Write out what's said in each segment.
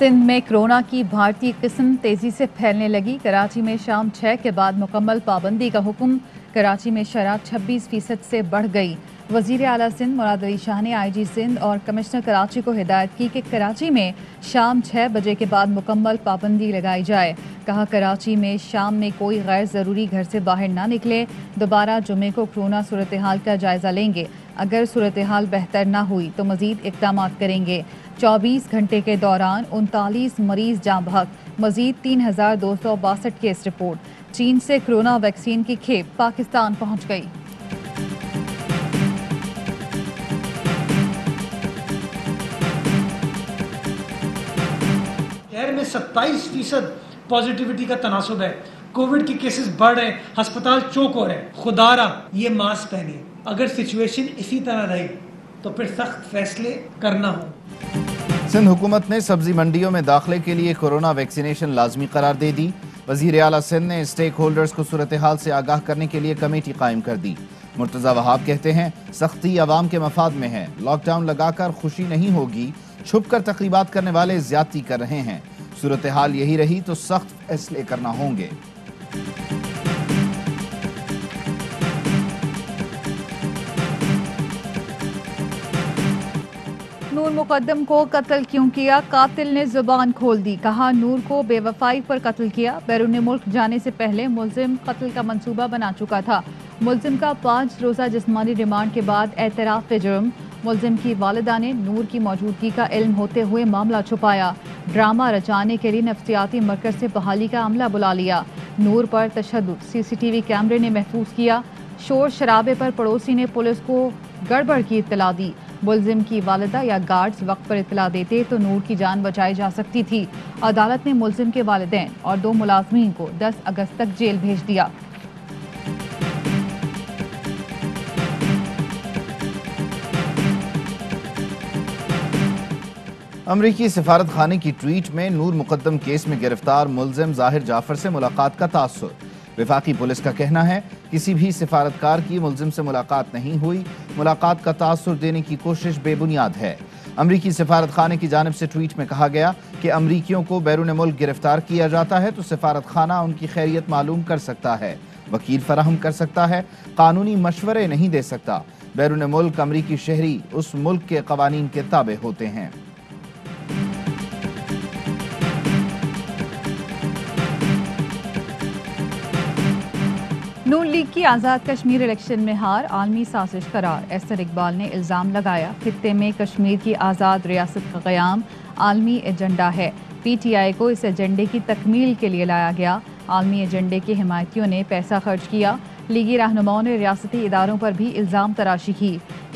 सिंध में कोरोना की भारतीय किस्म तेजी से फैलने लगी। कराची में शाम 6 के बाद मुकम्मल पाबंदी का हुक्म। कराची में शरह 26% से बढ़ गई। वज़ीर आला सिंध मुराद अली शाह ने IG सिंध और कमिश्नर कराची को हिदायत की कि कराची में शाम 6 बजे के बाद मुकम्मल पाबंदी लगाई जाए। कहा, कराची में शाम में कोई गैर ज़रूरी घर से बाहर ना निकले। दोबारा जुमे को कोरोना सूरत हाल का जायज़ा लेंगे। अगर सूरत हाल बेहतर ना हुई तो मज़ीद इक़दाम करेंगे। 24 घंटे के दौरान 39 मरीज जाँ बहक, मज़ीद 3262 केस रिपोर्ट। चीन से कोरोना वैक्सीन की खेप पाकिस्तान पहुँच गई। शहर में 27% पॉजिटिविटी का तनासुब है। कोविड के केसेस बढ़ रहे हैं, अस्पताल चौक हो रहे हैं। खुदारा ये मास्क पहनिए। अगर सिचुएशन इसी तरह रही तो फिर सख्त फैसले करना हो। सिंध हुकूमत ने सब्जी मंडियों में दाखिले के लिए कोरोना वैक्सीनेशन लाजमी करार दे दी। वज़ीर आला सिंध ने स्टेक होल्डर्स को सूरत हाल से आगाह करने के लिए कमेटी कायम कर दी। मुर्तज़ा वहाब कहते हैं, सख्ती अवाम के मफाद में है। लॉकडाउन लगाकर खुशी नहीं होगी, छुप कर तकरीबात करने वाले ज्यादती कर रहे हैं। सूरत हाल यही रही तो सख्त फैसले करना होंगे। नूर मुकद्दम को कत्ल क्यों किया? कातिल ने जुबान खोल दी। कहा, नूर को बेवफाई पर कत्ल किया। बैरून मुल्क जाने से पहले मुल्जिम कत्ल का मंसूबा बना चुका था। मुल्जिम का 5 रोज़ा जिस्मानी रिमांड के बाद एतराफ़ जुर्म। मुल्जिम की वालिदा ने नूर की मौजूदगी का इल्म होते हुए मामला छुपाया। ड्रामा रचाने के लिए नफ्सियाती मरकज से बहाली का अमला बुला लिया। नूर पर तशद्दुद CCTV कैमरे ने महफूज किया। शोर शराबे पर पड़ोसी ने पुलिस को गड़बड़ की इत्तला दी। मुल्जिम की वालिदा या गार्ड्स वक्त पर इत्तला देते तो नूर की जान बचाई जा सकती थी। अदालत ने मुल्जिम के वालिदैन और 2 मुलाजमीन को 10 अगस्त तक जेल भेज दिया। अमरीकी सिफारत खाने की ट्वीट में नूर मुकद्दम केस में गिरफ्तार मुल्जिम ज़ाहिर जाफर से मुलाकात का तासुर। वफाकी पुलिस का कहना है, किसी भी सिफारतकार की मुल्जिम से मुलाकात नहीं हुई। मुलाकात का तासुर देने की कोशिश बेबुनियाद है। अमरीकी सिफारत खाने की जानिब से ट्वीट में कहा गया कि अमरीकियों को बैरून मुल्क गिरफ्तार किया जाता है तो सिफारत खाना उनकी खैरियत मालूम कर सकता है, वकील फराहम कर सकता है, कानूनी मशवरे नहीं दे सकता। बैरून मुल्क अमरीकी शहरी उस मुल्क के कवानीन के ताबे होते हैं। नून लीग की आज़ाद कश्मीर इलेक्शन में हार आलमी साजिश करार। एस्तर इकबाल ने इल्ज़ाम लगाया, खित्ते में कश्मीर की आज़ाद रियासत का क़याम आलमी एजेंडा है। PTI को इस एजेंडे की तकमील के लिए लाया गया। आलमी एजेंडे के हिमायतियों ने पैसा खर्च किया। लीगी रहनुमाओं ने रियासती इदारों पर भी इल्ज़ाम तराशी की।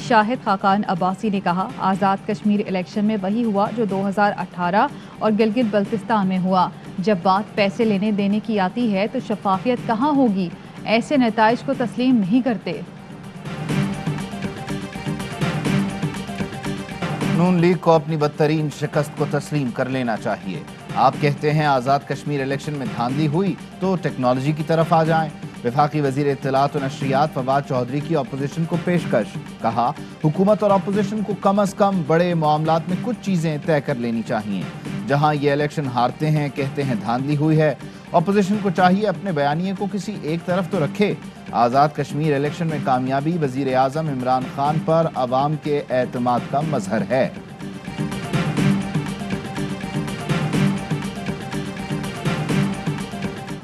शाहिद खाकान अब्बासी ने कहा, आज़ाद कश्मीर इलेक्शन में वही हुआ जो 2018 और गिलगित बल्तिस्तान में हुआ। जब बात पैसे लेने देने की आती है तो शफाफियत कहाँ होगी? ऐसे नताइज को तस्लीम नहीं करते। नून लीग को अपनी बदतरीन शिकस्त को तस्लीम कर लेना चाहिए। आप कहते हैं आज़ाद कश्मीर इलेक्शन में धांधली हुई तो टेक्नोलॉजी की तरफ आ जाएं। वफाकी वज़ीर इत्तलात और नशरियात फवाद चौधरी की अपोजिशन को पेशकश। कहा, हुकूमत और अपोजिशन को कम अज़ कम बड़े मामलात में कुछ चीज़ें तय कर लेनी चाहिए। जहां ये इलेक्शन हारते हैं, कहते हैं धांधली हुई है। अपोजिशन को चाहिए अपने बयानिए को किसी एक तरफ तो रखे। आज़ाद कश्मीर इलेक्शन में कामयाबी वज़ीर आज़म इमरान खान पर अवाम के एतमाद का मजहर है।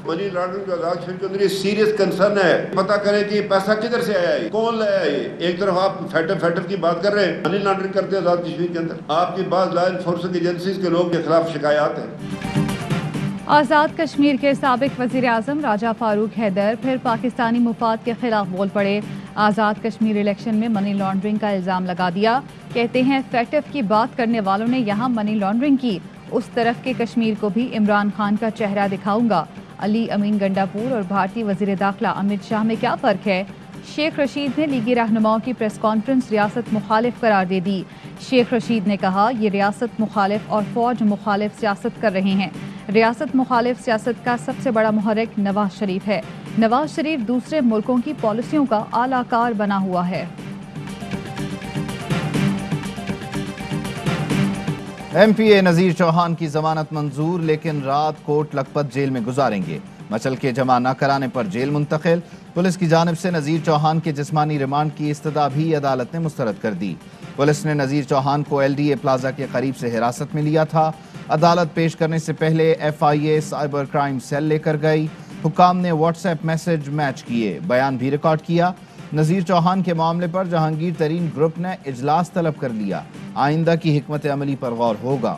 मनी लॉन्ड्रिंग का आज़ाद कश्मीर के अंदर सीरियस कंसर्न है। पता करें कि पैसा किधर से आया है, कौन लाया है। एक तरफ आप फैटर की बात कर रहे हैं, मनी लॉन्ड्रिंग करते हैं आज़ाद कश्मीर के अंदर। आपकी बात लॉ एनफोर्समेंट एजेंसीज के लोग के खिलाफ शिकायत है। आज़ाद कश्मीर के साबिक वज़ीर आज़म राजा फारूक हैदर फिर पाकिस्तानी मुफाद के खिलाफ बोल पड़े। आज़ाद कश्मीर इलेक्शन में मनी लॉन्ड्रिंग का इल्ज़ाम लगा दिया। कहते हैं, फैटफ की बात करने वालों ने यहाँ मनी लॉन्ड्रिंग की, उस तरफ के कश्मीर को भी इमरान खान का चेहरा दिखाऊंगा। अली अमीन गंडापुर और भारतीय वज़ीर दाखिला अमित शाह में क्या फ़र्क है? शेख रशीद ने लीगी रहनुमाओं की प्रेस कॉन्फ्रेंस रियासत मुखालिफ करार दे दी। शेख रशीद ने कहा, ये रियासत मुखालिफ और फौज मुखालिफ सियासत कर रहे हैं। रियासत मुखालिफ सियासत का सबसे बड़ा मुहर्रिक नवाज शरीफ है। नवाज शरीफ दूसरे मुल्कों की पॉलिसियों का आलाकार बना हुआ है। ایم پی اے نذیر چوہان کی ضمانت منظور، لیکن رات کوٹ لکھپت جیل میں گزاریں گے۔ مچل کے جمع نہ کرانے پر جیل منتقل۔ پولیس کی جانب سے نذیر چوہان کے جسمانی ریمانڈ کی استدعا بھی عدالت نے مسترد کر دی۔ پولیس نے نذیر چوہان کو ایل ڈی اے پلازا کے قریب سے حراست میں لیا تھا۔ عدالت پیش کرنے سے پہلے F I A cyber crime cell لے کر گئی۔ حکام نے واٹس ایپ میسج میچ کیے، بیان بھی ریکارڈ کیا۔ نذیر چوہان کے معاملے پر جہانگیر ترین گروپ نے اجلاس طلب کر لیا۔ آئندہ کی حکمت عملی پر غور ہوگا۔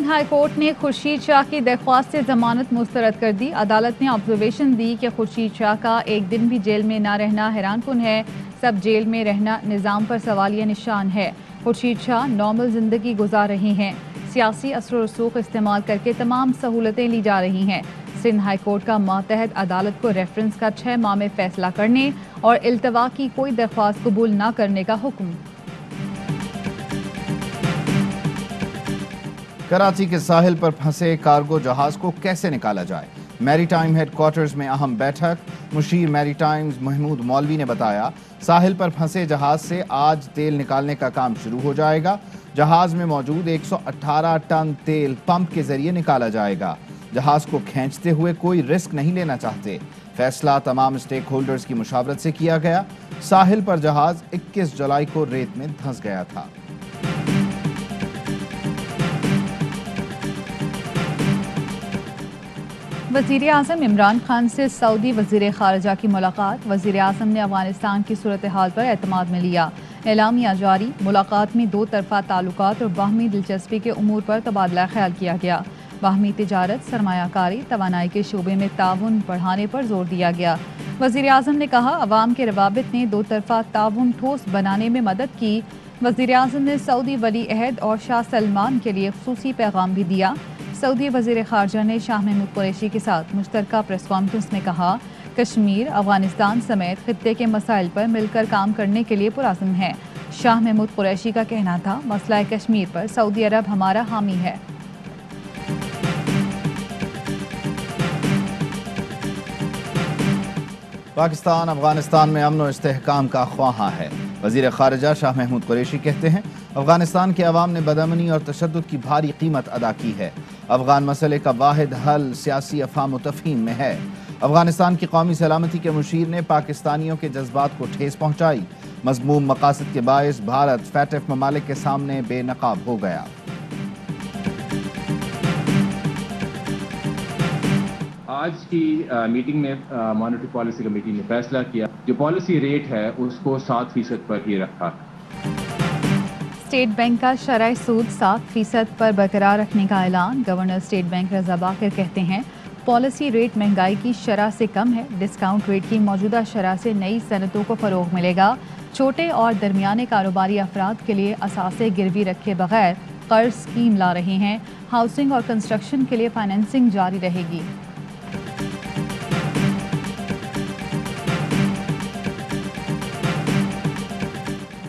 ہائی کورٹ نے خورشید شاہ کی درخواست سے ضمانت مسترد کر دی۔ عدالت نے آبزرویشن دی کہ خورشید شاہ کا ایک دن بھی جیل میں نہ رہنا حیران کن ہے۔ سب جیل میں رہنا نظام پر سوالیہ نشان ہے۔ خورشید شاہ نارمل زندگی گزار رہی ہیں۔ سیاسی اثر و رسوخ استعمال کر کے تمام سہولتیں لی جا رہی ہیں۔ سندھ ہائی کورٹ کا ماتحت عدالت کو ریفرنس کا 6 ماہ میں فیصلہ کرنے اور التوا کی کوئی درخواست قبول نہ کرنے کا حکم۔ کراچی کے ساحل پر پھنسے کارگو جہاز کو کیسے نکالا جائے؟ میری ٹائم ہیڈ کوارٹرز میں اہم بیٹھک۔ مشیر میری ٹائمز محمود مولوی نے بتایا، ساحل پر پھنسے جہاز سے آج تیل نکالنے کا کام شروع ہو جائے گا۔ جہاز میں موجود 118 ٹن تیل پمپ کے ذریعے نکالا جائے گا۔ جہاز کو کھینچتے ہوئے کوئی رسک نہیں لینا چاہتے۔ فیصلہ تمام اسٹیک ہولڈرز کی مشاورت سے کیا گیا۔ ساحل پر جہاز 21 جولائی کو ریت میں دھنس گیا تھا۔ وزیر اعظم عمران خان سے سعودی وزیر خارجہ کی ملاقات۔ وزیر اعظم نے افغانستان کی صورتحال پر اعتماد میں لیا۔ اعلامیہ جاری، ملاقات میں دو طرفہ تعلقات اور باہمی دلچسپی کے امور پر تبادلہ خیال کیا گیا۔ باہمی تجارت، سرمایہ کاری، توانائی کے شعبے میں تعاون بڑھانے پر زور دیا گیا۔ وزیر اعظم نے کہا، عوام کے روابط نے دو طرفہ تعاون ٹھوس بنانے میں مدد کی۔ وزیر اعظم نے سعودی ولی عہد اور شاہ سلمان کے لیے خصوصی پیغام بھی دیا۔ سعودی وزیر خارجہ نے شاہ محمود قریشی کے ساتھ مشترکہ پریس کانفرنس میں کہا، کشمیر، افغانستان سمیت خطے کے مسائل پر مل کر کام کرنے کے لیے پرعزم ہے۔ شاہ محمود قریشی کا کہنا تھا، مسئلہ کشمیر پر سعودی عرب ہمارا حامی ہے۔ پاکستان افغانستان میں امن و استحکام کا خواہاں ہے۔ وزیر خارجہ شاہ محمود قریشی کہتے ہیں، افغانستان کے عوام نے بدامنی اور تشدد کی بھاری قیمت ادا کی ہے۔ افغان مسئلے کا واحد حل سیاسی افہام و تفہیم میں ہے۔ افغانستان کی قومی سلامتی کے مشیر نے پاکستانیوں کے جذبات کو ٹھیس پہنچائی۔ مذموم مقاصد کے باعث بھارت فیٹف ممالک کے سامنے بے نقاب ہو گیا۔ آج کی میٹنگ میں مانیٹری پالیسی کمیٹی نے فیصلہ کیا، جو پالیسی ریٹ ہے اس کو 7% پر ہی رکھا۔ اسٹیٹ بینک کا شرح سود 7% پر برقرار رکھنے کا اعلان۔ گورنر اسٹیٹ بینک رضا باقر کہتے ہیں، پالیسی ریٹ مہنگائی کی شرح سے کم ہے۔ ڈسکاؤنٹ ریٹ کی موجودہ شرح سے نئی صنعتوں کو فروغ ملے گا۔ چھوٹے اور درمیانے کاروباری افراد کے لیے اثاثے گروی رکھے بغیر قرض اسکیم لا رہے ہیں۔ ہاؤسنگ اور کنسٹرکشن کے لیے فائنینسنگ جاری رہے گی۔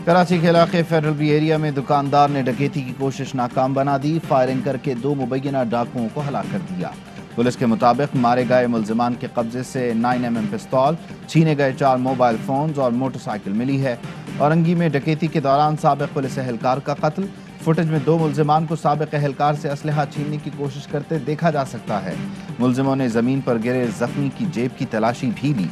کراچی کے علاقے فیڈرل بی ایریا میں دکاندار نے ڈکیتی کی کوشش ناکام بنا دی۔ فائرنگ کر کے 2 مبینہ ڈاکوؤں کو ہلاک کر دیا۔ پولیس کے مطابق مارے گئے ملزمان کے قبضے سے 9mm پستول، چھینے گئے 4 موبائل فونز اور موٹر سائیکل ملی ہے۔ اورنگی میں ڈکیتی کے دوران سابق پولیس اہلکار کا قتل۔ فوٹیج میں 2 ملزمان کو سابق اہلکار سے اسلحہ چھیننے کی کوشش کرتے دیکھا جا سکتا ہے۔ ملزموں نے زمین پر گرے زخمی کی جیب کی تلاشی بھی لی۔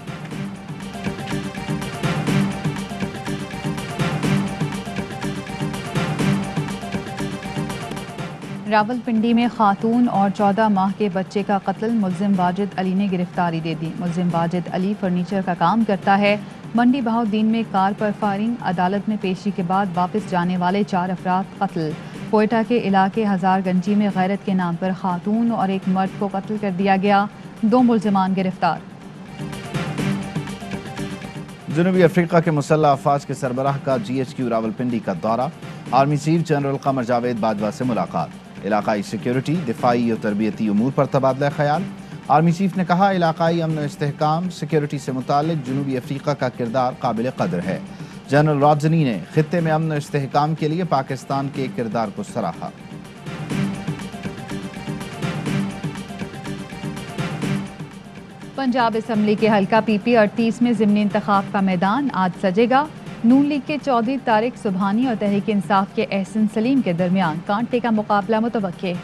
راولپنڈی میں خاتون اور 14 ماہ کے بچے کا قتل، ملزم واجد علی نے گرفتاری دے دی۔ ملزم واجد علی فرنیچر کا کام کرتا ہے۔ منڈی بہاؤدین میں کار پر فائرنگ، عدالت میں پیشی کے بعد واپس جانے والے 4 افراد قتل۔ کوئٹہ کے علاقے ہزار گنجی میں غیرت کے نام پر خاتون اور ایک مرد کو قتل کر دیا گیا، 2 ملزمان گرفتار۔ جنوبی افریقہ کے مسلح افواج کے سربراہ کا GHQ راولپنڈی کا دورہ۔ Army chief general Qamar Javed Bajwa سے ملاقات۔ علاقائی سیکیورٹی، دفاعی اور تربیتی امور پر تبادلہ خیال۔ آرمی چیف نے کہا، علاقائی امن و استحکام، سیکیورٹی سے متعلق جنوبی افریقہ کا کردار قابل قدر ہے۔ جنرل راڈزنی نے خطے میں امن و استحکام کے لیے پاکستان کے کردار کو سراہا۔ पंजाब असम्बली के हल्का PP 38 में ज़िमनी इंतखाब का मैदान आज सजेगा। नून लीग के चौधरी तारिक सुबहानी और तहरीक इंसाफ के एहसन सलीम के दरमियान कांटे का मुकाबला मुतवक्के।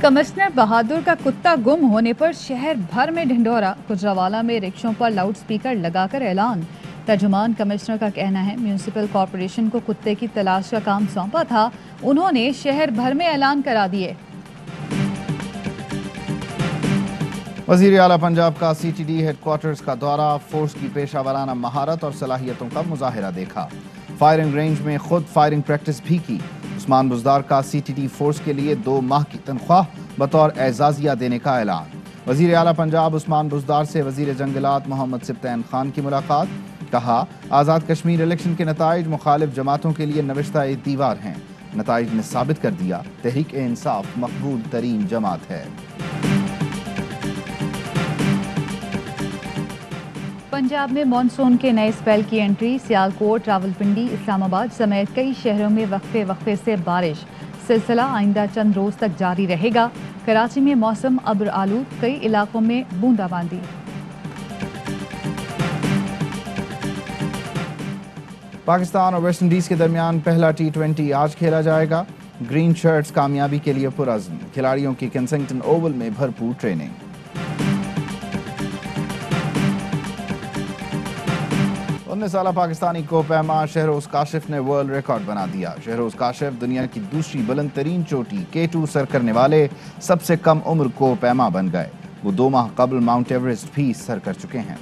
कमिश्नर बहादुर का कुत्ता गुम होने पर शहर भर में ढिंढोरा। गुजरावाला में रिक्शों पर लाउड स्पीकर लगाकर ऐलान। तर्जुमान कमिश्नर का कहना है म्यूनिसिपल कॉरपोरेशन को कुत्ते की तलाश का काम सौंपा था, उन्होंने शहर भर में ऐलान करा दिए। वज़ीर आला पंजाब का CTD हेडक्वार्टर्स का दौरा, फोर्स की पेशा वराना महारत और सलाहियतों का मुजाहिरा देखा। फायरिंग रेंज में खुद फायरिंग प्रैक्टिस भी की। उस्मान बुज़दार का CTD फोर्स के लिए 2 माह की तनख्वाह बतौर एजाजिया देने का ऐलान। वज़ीर आला पंजाब उस्मान बुज़दार से वज़ीर जंगलात मोहम्मद सिब्तैन खान की मुलाकात। कहा आज़ाद कश्मीर इलेक्शन के नताइज मुखालिफ जमातों के लिए नविश्ता एक दीवार हैं। नताइज ने साबित कर दिया तहरीक इंसाफ मकबूल तरीन जमात है। पंजाब में मॉनसून के नए स्पेल की एंट्री। सियालकोट, रावलपिंडी, इस्लामाबाद समेत कई शहरों में वक्फे से बारिश। सिलसिला आइंदा चंद रोज तक जारी रहेगा। कराची में मौसम अब्र आलूद, कई इलाकों में बूंदाबांदी। पाकिस्तान और वेस्ट इंडीज के दरमियान पहला T20 आज खेला जाएगा। ग्रीन शर्ट्स कामयाबी के लिए पुरअज़्म। खिलाड़ियों की केंसिंगटन ओवल में भरपूर ट्रेनिंग। 19 साला पाकिस्तानी कोपैमा शहरोज काशिफ ने वर्ल्ड रिकॉर्ड बना दिया। शहरोज काशिफ दुनिया की दूसरी बुलंद तरीन चोटी K2 सर करने वाले सबसे कम उम्र कोपैमा बन गए। वो 2 माह कबल माउंट एवरेस्ट भी सर कर चुके हैं।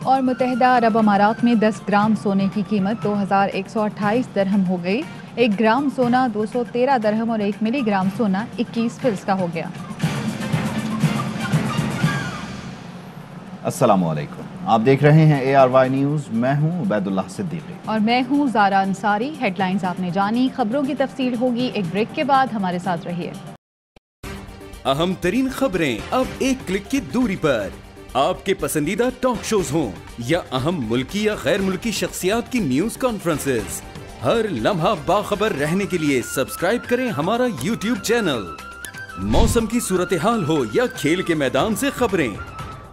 और मुत्तहिदा अरब अमारात में 10 ग्राम सोने की कीमत 2128 दरहम हो गई। 1 ग्राम सोना 213 दरहम और 1 मिलीग्राम सोना 21 फिल्स का हो गया। अस्सलामुअलैकुम, आप देख रहे हैं ARY न्यूज़। मैं हूं उबैदुल्लाह सिद्दीकी और मैं हूं ज़ारा अंसारी। हेडलाइंस आपने जानी, खबरों की तफसील होगी एक ब्रेक के बाद। हमारे साथ रहिए। अहम तरीन खबरें अब एक क्लिक की दूरी पर। आपके पसंदीदा टॉक शोज हों या अहम मुल्की या गैर मुल्की शख्सियात की न्यूज कॉन्फ्रेंसेस, हर लम्हा बाखबर रहने के लिए सब्सक्राइब करें हमारा YouTube चैनल। मौसम की सूरत हाल हो या खेल के मैदान से खबरें,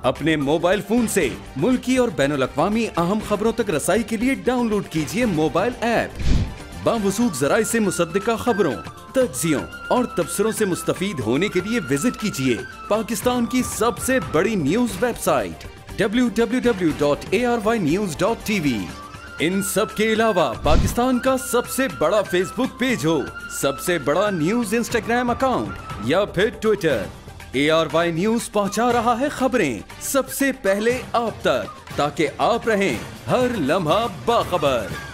अपने मोबाइल फोन से मुल्की और बैनुल अक़वामी अहम खबरों तक रसाई के लिए डाउनलोड कीजिए मोबाइल ऐप। बावसूख ज़राए से मुसद्दिका खबरों, तज्ज़ियों और तबसरों से मुस्तफीद होने के लिए विजिट कीजिए पाकिस्तान की सबसे बड़ी न्यूज वेबसाइट www.arynews.tv। इन सब के अलावा पाकिस्तान का सबसे बड़ा फेसबुक पेज हो, सबसे बड़ा न्यूज इंस्टाग्राम अकाउंट या फिर ट्विटर, ARY न्यूज पहुंचा रहा है खबरें सबसे पहले आप तक, ताकि आप रहें हर लम्हा बाखबर।